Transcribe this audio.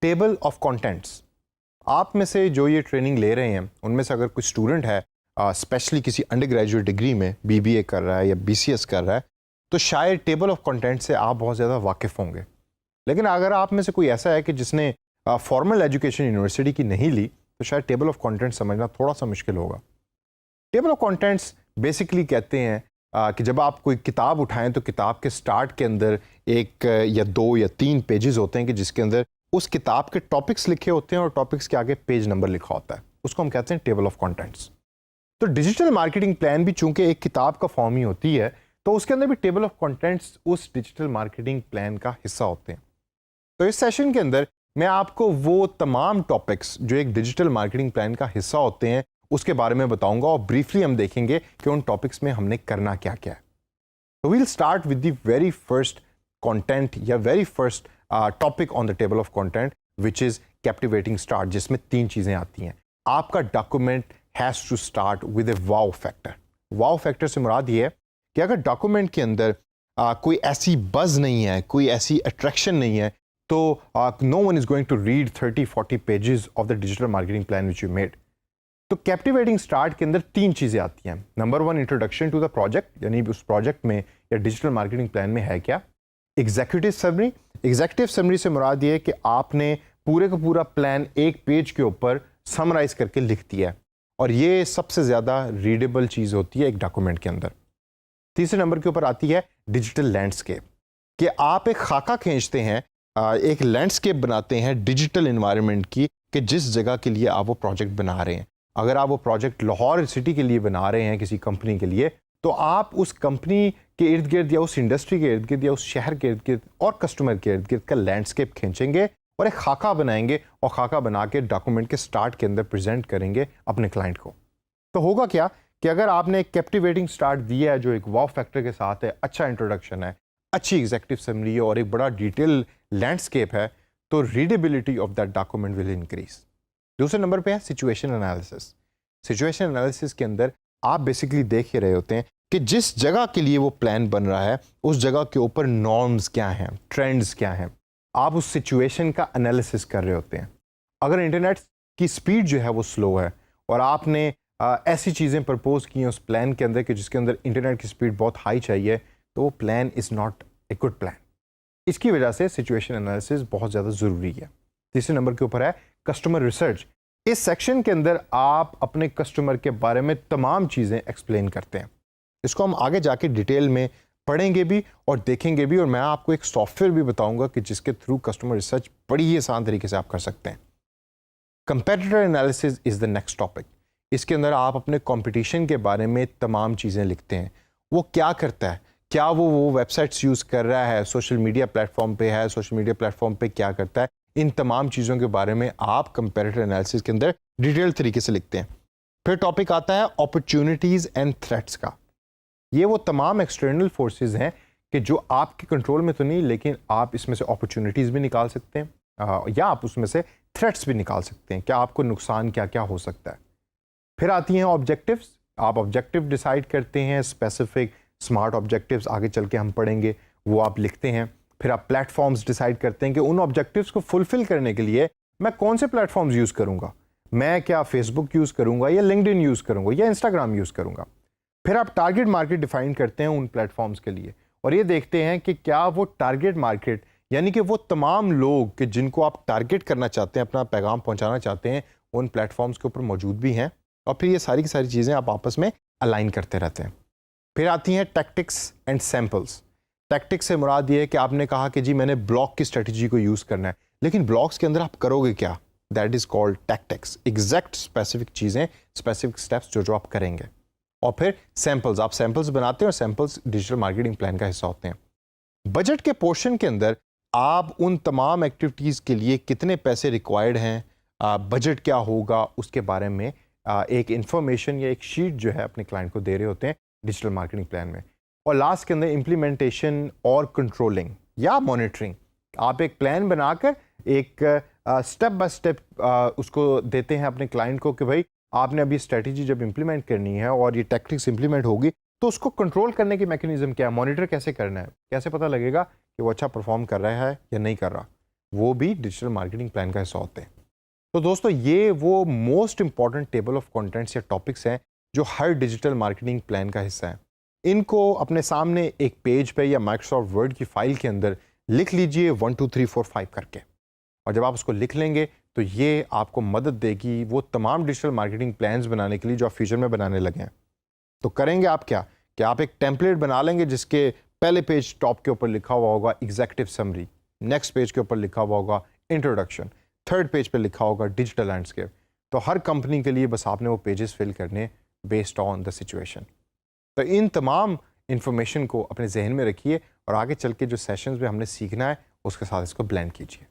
Table of contents. आप में से जो ये ट्रेनिंग ले रहे हैं उनमें से अगर कोई स्टूडेंट है स्पेशली किसी अंडर ग्रेजुएट डिग्री में बीबीए कर रहा है या बीसीएस कर रहा है, तो शायद टेबल ऑफ कंटेंट से आप बहुत ज़्यादा वाकिफ़ होंगे। लेकिन अगर आप में से कोई ऐसा है कि जिसने फॉर्मल एजुकेशन यूनिवर्सिटी की नहीं ली, तो शायद टेबल ऑफ कंटेंट समझना थोड़ा सा मुश्किल होगा। टेबल ऑफ कंटेंट्स बेसिकली कहते हैं कि जब आप कोई किताब उठाएं तो किताब के स्टार्ट के अंदर एक या दो या तीन पेजेस होते हैं कि जिसके अंदर उस किताब के टॉपिक्स लिखे होते हैं और टॉपिक्स के आगे पेज नंबर लिखा होता है। उसको हम कहते हैं टेबल ऑफ कंटेंट्स। तो डिजिटल मार्केटिंग प्लान भी चूंकि एक किताब का फॉर्म ही होती है, तो उसके अंदर भी टेबल ऑफ कंटेंट्स उस डिजिटल मार्केटिंग प्लान का हिस्सा होते हैं। तो इस सेशन के अंदर मैं आपको वो तमाम टॉपिक्स जो एक डिजिटल मार्केटिंग प्लान का हिस्सा होते हैं उसके बारे में बताऊंगा और ब्रीफली हम देखेंगे कि उन टॉपिक्स में हमने करना क्या क्या है। तो we'll start with the very first content या very first topic on the table of content which is captivating start, जिसमें तीन चीजें आती हैं। आपका document has to start with a wow factor. Wow factor से मुराद ये है कि अगर डॉक्यूमेंट के अंदर कोई ऐसी बज़ नहीं है, कोई ऐसी अट्रैक्शन नहीं है, तो no one is going to read 30-40 pages of the digital marketing plan which you made. तो कैप्टिवेटिंग स्टार्ट के अंदर तीन चीज़ें आती हैं। Number one, introduction to the project, यानी उस प्रोजेक्ट में या डिजिटल मार्केटिंग प्लान में है क्या। Executive summary. एग्जीक्यूटिव समरी से मुराद ये है कि आपने पूरे का पूरा प्लान एक पेज के ऊपर समराइज करके लिख दिया है और ये सबसे ज़्यादा रीडेबल चीज़ होती है एक डॉक्यूमेंट के अंदर। तीसरे नंबर के ऊपर आती है डिजिटल लैंडस्केप, कि आप एक खाका खींचते हैं, एक लैंडस्केप बनाते हैं डिजिटल इन्वायरमेंट की, कि जिस जगह के लिए आप वो प्रोजेक्ट बना रहे हैं। अगर आप वो प्रोजेक्ट लाहौर सिटी के लिए बना रहे हैं किसी कंपनी के लिए, तो आप उस कंपनी के इर्द गिर्द या उस इंडस्ट्री के इर्द गिर्द या उस शहर के इर्द गिर्द और कस्टमर के इर्द गिर्द का लैंडस्केप खींचेंगे और एक खाका बनाएंगे और खाका बना के डॉक्यूमेंट के स्टार्ट के अंदर प्रेजेंट करेंगे अपने क्लाइंट को। तो होगा क्या कि अगर आपने एक कैप्टिवेटिंग स्टार्ट दिया है जो एक वाव फैक्टर के साथ है, अच्छा इंट्रोडक्शन है, अच्छी एग्जीक्यूटिव समरी है और एक बड़ा डिटेल लैंडस्केप है, तो readability of that document will increase. दूसरे नंबर पे है सिचुएशन एनालिसिस। सिचुएशन एनालिसिस के अंदर आप बेसिकली देख ही रहे होते हैं कि जिस जगह के लिए वो प्लान बन रहा है उस जगह के ऊपर नॉर्म्स क्या हैं, ट्रेंड्स क्या हैं। आप उस सिचुएशन का एनालिसिस कर रहे होते हैं। अगर इंटरनेट की स्पीड जो है वो स्लो है और आपने ऐसी चीज़ें प्रपोज की हैं उस प्लान के अंदर कि जिसके अंदर इंटरनेट की स्पीड बहुत हाई चाहिए, तो वो plan is not a good plan. इसकी वजह से सिचुएशन एनालिसिस बहुत ज़्यादा ज़रूरी है। तीसरे नंबर के ऊपर है कस्टमर रिसर्च। इस सेक्शन के अंदर आप अपने कस्टमर के बारे में तमाम चीज़ें एक्सप्लेन करते हैं। इसको हम आगे जाके डिटेल में पढ़ेंगे भी और देखेंगे भी, और मैं आपको एक सॉफ्टवेयर भी बताऊंगा कि जिसके थ्रू कस्टमर रिसर्च बड़ी ही आसान तरीके से आप कर सकते हैं। Competitor analysis is the next topic. इसके अंदर आप अपने कंपटीशन के बारे में तमाम चीज़ें लिखते हैं। वो क्या करता है, क्या वो वेबसाइट्स यूज़ कर रहा है, सोशल मीडिया प्लेटफॉर्म पे है, सोशल मीडिया प्लेटफॉर्म पे क्या करता है, इन तमाम चीज़ों के बारे में आप कंपेटिटर एनालिसिस के अंदर डिटेल तरीके से लिखते हैं। फिर टॉपिक आता है अपॉर्चुनिटीज़ एंड थ्रेट्स का। ये वो तमाम एक्सटर्नल फोर्सेस हैं कि जो आपके कंट्रोल में तो नहीं, लेकिन आप इसमें से अपॉर्चुनिटीज़ भी निकाल सकते हैं या आप उसमें से थ्रेट्स भी निकाल सकते हैं, क्या आपको नुकसान क्या क्या हो सकता है। फिर आती हैं ऑब्जेक्टिव्स। आप ऑब्जेक्टिव डिसाइड करते हैं, स्पेसिफिक स्मार्ट ऑब्जेक्टिव्स आगे चल के हम पढ़ेंगे, वो आप लिखते हैं। फिर आप प्लेटफॉर्म्स डिसाइड करते हैं कि उन ऑब्जेक्टिव्स को फुलफिल करने के लिए मैं कौन से प्लेटफॉर्म्स यूज़ करूँगा। मैं क्या फेसबुक यूज़ करूँगा या लिंक्डइन यूज़ करूँगा या इंस्टाग्राम यूज़ करूँगा। फिर आप टारगेट मार्केट डिफाइन करते हैं उन प्लेटफॉर्म्स के लिए और ये देखते हैं कि क्या वो टारगेट मार्केट, यानी कि वो तमाम लोग कि जिनको आप टारगेट करना चाहते हैं, अपना पैगाम पहुंचाना चाहते हैं, उन प्लेटफॉर्म्स के ऊपर मौजूद भी हैं। और फिर ये सारी की सारी चीज़ें आप आपस में अलाइन करते रहते हैं। फिर आती हैं टैक्टिक्स एंड सैम्पल्स। टैक्टिक्स से मुराद ये है कि आपने कहा कि जी मैंने ब्लॉग की स्ट्रेटजी को यूज़ करना है, लेकिन ब्लॉग्स के अंदर आप करोगे क्या, that is called tactics. Exact specific चीज़ें, स्पेसिफिक स्टेप्स जो आप करेंगे। और फिर सैम्पल्स, आप सैम्पल्स बनाते हैं और सैम्पल्स डिजिटल मार्केटिंग प्लान का हिस्सा होते हैं। बजट के पोर्शन के अंदर आप उन तमाम एक्टिविटीज़ के लिए कितने पैसे रिक्वायर्ड हैं, बजट क्या होगा, उसके बारे में एक इंफॉर्मेशन या एक शीट जो है अपने क्लाइंट को दे रहे होते हैं डिजिटल मार्केटिंग प्लान में। और लास्ट के अंदर इम्प्लीमेंटेशन और कंट्रोलिंग या मॉनिटरिंग। आप एक प्लान बनाकर एक स्टेप बाय स्टेप उसको देते हैं अपने क्लाइंट को कि भाई आपने अभी स्ट्रेटजी जब इंप्लीमेंट करनी है और ये टैक्टिक्स इंप्लीमेंट होगी तो उसको कंट्रोल करने की मैकेनिज्म क्या है, मॉनिटर कैसे करना है, कैसे पता लगेगा कि वो अच्छा परफॉर्म कर रहा है या नहीं कर रहा। वो भी डिजिटल मार्केटिंग प्लान का हिस्सा होते हैं। तो दोस्तों ये वो most important table of contents या टॉपिक्स हैं जो हर डिजिटल मार्केटिंग प्लान का हिस्सा है। इनको अपने सामने एक पेज पे या माइक्रोसॉफ्ट वर्ड की फाइल के अंदर लिख लीजिए 1 2 3 4 5 करके। और जब आप उसको लिख लेंगे तो ये आपको मदद देगी वो तमाम डिजिटल मार्केटिंग प्लान्स बनाने के लिए जो आप फ्यूचर में बनाने लगे हैं। तो करेंगे आप क्या कि आप एक टेम्पलेट बना लेंगे जिसके पहले पेज टॉप के ऊपर लिखा हुआ होगा एग्जीक्यूटिव समरी, नेक्स्ट पेज के ऊपर लिखा हुआ होगा इंट्रोडक्शन, थर्ड पेज पे लिखा होगा डिजिटल लैंडस्केप। तो हर कंपनी के लिए बस आपने वो पेजेस फिल करने बेस्ड ऑन द सिचुएशन। तो इन तमाम इंफॉर्मेशन को अपने जहन में रखिए और आगे चल के जो सेशंस में हमने सीखना है उसके साथ इसको ब्लेंड कीजिए।